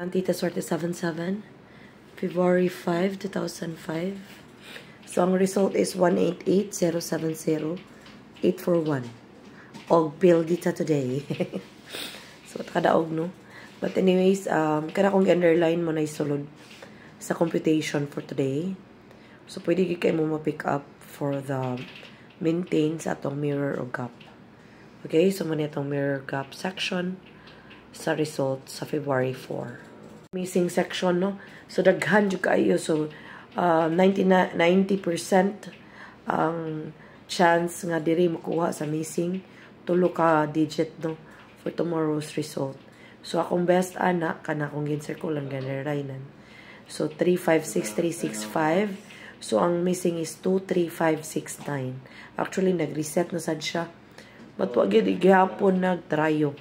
Tita Sorte 77, February 5, 2005. So, ang result is 188,070,841. Og bill dita today. So, kadaog, no? But anyways, kana kong underline mo na isulod sa computation for today. So, pwede kayo mo ma-pick up for the maintain sa atong mirror o gap. Okay, so muna itong mirror gap section sa result sa February 4. Missing section, no? So, daghan dyan kayo. So, 90% ang chance nga diri makuha sa missing. Tulo ka digit, no? For tomorrow's result. So, akong best ana, kana akong gincircle ang ganarainan. So, 356365. So, ang missing is 23569. Actually, nag-reset na sad siya. But, wag yun, igihapon nag-tryo.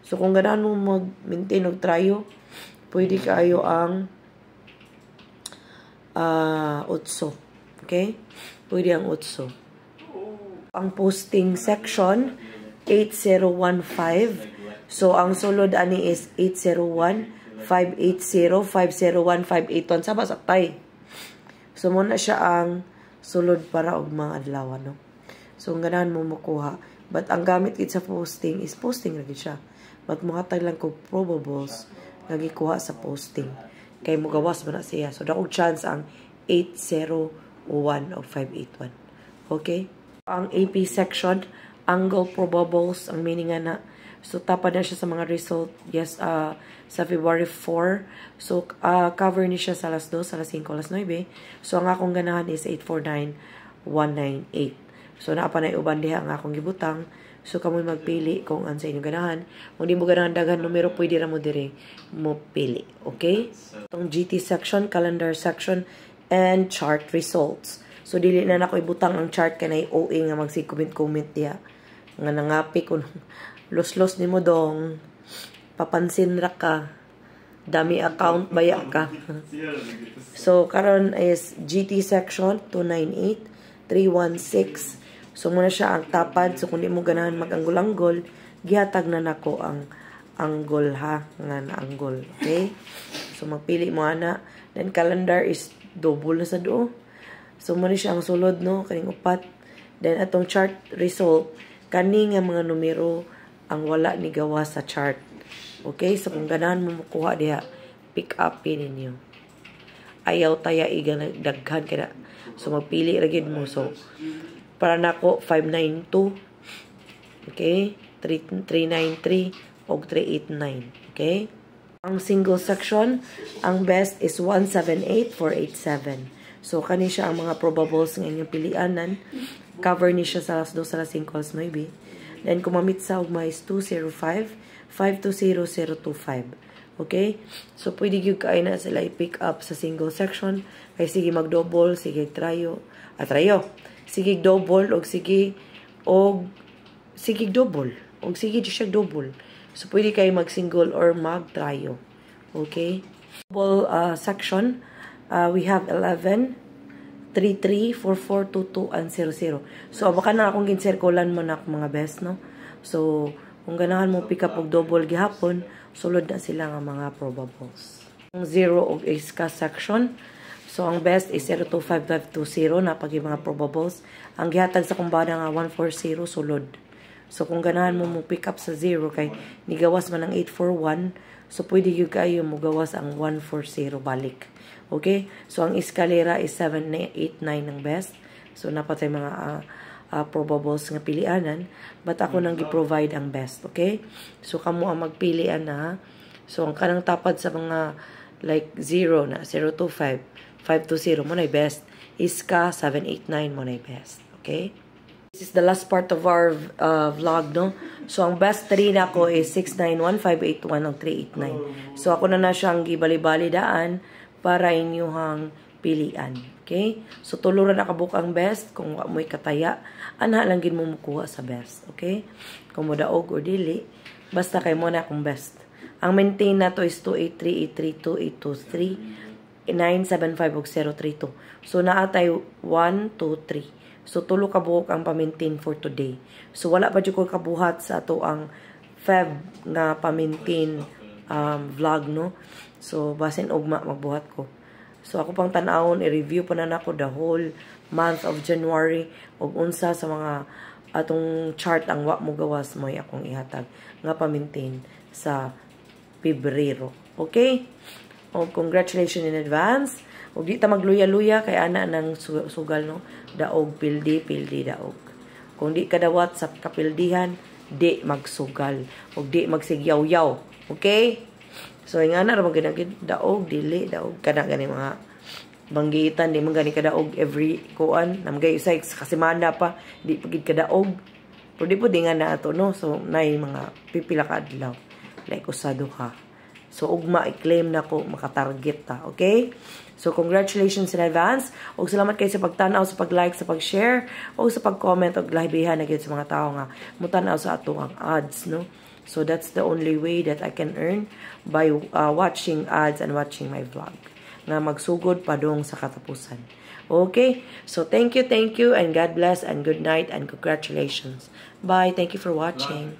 So, kung ganaan mo mag-maintain og tryo, pwede kayo ang 8. Okay? Pwede ang 8. Ang posting section, 8015. So, ang sulod ani is 801, 580, 501, 581. Sabas aktay. So, muna siya ang sulod para og mga adlaw, no? So, ang ganahan mo makuha. But, ang gamit sa posting is posting lagi siya. But, muhatag lang ko probables nagikuha sa posting. Kay mo gawas ba na siya. So, dakong chance ang 801 o 581. Okay? Ang AP section, angle probables, ang meaning na. So, tapad na siya sa mga result. Yes, sa February 4. So, cover ni siya sa alas 2, alas 5, alas 9. So, ang akong ganahan is 849,198. So, naapa na iuban diha ang akong gibutang. So, kamoy magpili kung ano sa inyong ganahan. Kung di mo ganahan daghan numero, pwede na mo dire mo pili. Okay? Itong GT section, calendar section, and chart results. So, dili na ako ibutang ang chart kanay OA nga magsi-comment diya. Nga nangapi kung los-los ni mo dong. Papansin ra ka. Dami account, baya ka. So, karon is GT section, 298, 316. So, muna siya ang tapad. So, kung di mo ganahan mag-anggol-anggol, gihatag na nako ang anggol, ha? Nga na anggol. Okay? So, magpili mo, ana. Then, calendar is double na sa do. So, muna siya ang sulod, no? Kaning upat. Then, atong chart result, kani nga mga numero ang wala ni gawa sa chart. Okay? So, kung ganahan mo makuha diha, pick up ninyo. Ayaw taya daghan ka na. So, magpili ragid mo. So, para nako 592, okay, 393 o 389, okay. Ang single section, ang best is 178487. So kani siya ang mga probables nga inyong pilianan. Cover ni siya sa alas 2, alas 5, alas 9. Then kumamit sa ugma is 205 520025. Okay? So pwede gyud kay na sila i-pick up sa single section. Kay sige mag-double, sige tryo. Sige double og sige double og sige siya double. So pwede kayo mag-single or mag-tryo. Okay? Double section, we have 11, 33, 44, 22, and 00. So baka na akong gincirculan mo na mga best, no? So kung ganahan mo pick up og double gihapon, sulod na sila nga mga probables. Ang 0 og iska section, so, ang best is 025520 na pag yung mga probables. Ang gihatag sa kumbada nga 140 sulod. So, kung ganahan mo pick up sa 0 kay nigawas man ang 841, so pwede yung kayo mo gawas ang 140 balik. Okay? So, ang eskalera is 789 ang best. So, napatay mga probables nga pilianan. But ako nang gi-provide ang best. Okay? So, kamo ang magpilian na. So, ang kanang tapad sa mga like 0 na 025 520 mo na best. Iska 789 mo na best. Okay? This is the last part of our vlog, no? So, ang best 3 na ko is 691, 581, and 389. So, ako na siyang gibali-bali daan para inyuhang pilian. Okay? So, tuluran nakabuk ang best. Kung mo'y kataya, ana lang gin mo mukuha sa best. Okay? Kung mo daog or dili, basta kay mo na akong best. Ang maintain na to is 283, 832, 823, 975 ug 032. So naatay 1 2 3. So tulo ka buok ang pamintin for today. So wala pa jud ko kabuhat sa ato ang Feb nga pamintin vlog, no. So, basin ugma magbuhat ko. So, ako pang tanawon, i-review pa na nako the whole month of January og unsa sa mga atong chart ang wa mo gawas mo akong ihatag nga pa-maintain sa Pebrero. Okay? O, congratulations in advance. Og di ta magluya-luya kay ana nang sugal no. Daog pildi daog. Kung di ka dawat sa kapildihan, di magsugal og di magsigyaw-yaw. Okay? So, nga na ramang ganagin, daog, dili, daog, kana gani mga banggitan, di man gani kadaog every kuan, namgay usay kasi manda pa, di pagid kadaog. Pero di po di nga na ato, no? So, nay mga pipila ka adlaw. Like, usado ka. So, ugma, i-claim na ko, makatarget ta, okay? So, congratulations in advance. Og salamat kayo sa pagtanaw, sa pag-like, sa pag-share, o sa pag-comment, og lahibihan na sa mga tao nga mutanaw sa ato ang ads, no? So, that's the only way that I can earn by watching ads and watching my vlog. Nga magsugod padong sa katapusan. Okay? So, thank you, and God bless, and good night, and congratulations. Bye. Thank you for watching.